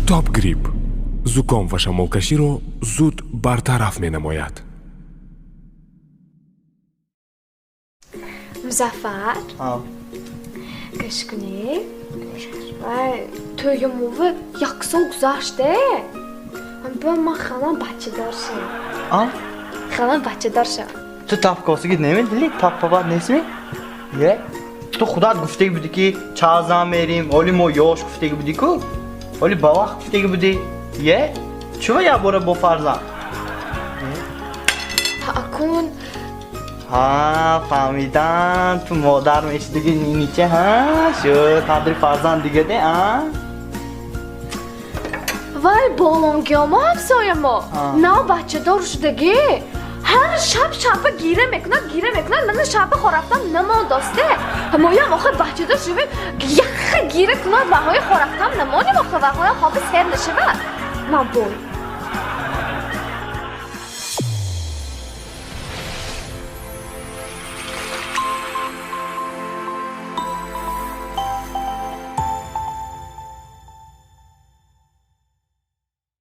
توپ گریپ زکام و شمالکشی رو زود برطرف می نماید. مزفر گوش کنی توی موقع یکسو گذاشته من خالم بچه دارشم خالم بچه دارشم تو تفکاسی نمیدلی تاپ بابا نسمی یه تو خودت گفته بودی که چازم میریم ولی ما یاش گفته بودی کو ولی با وقت گفته بودی یه چرا یا برو با فرزند اکون فهمیدم تو مادر میشه دیگه نیچه شو تدری فرزند دیگه ده وای بالونگیا ما همسایه ما نه بچه دار شدگی هر شب گیره میکنن من شب خورفتم نمان داسته همایم آخه بچه دار شویم یخ گیره کنن و های خورفتم نمانیم آخه و های خواب سر نشود من بول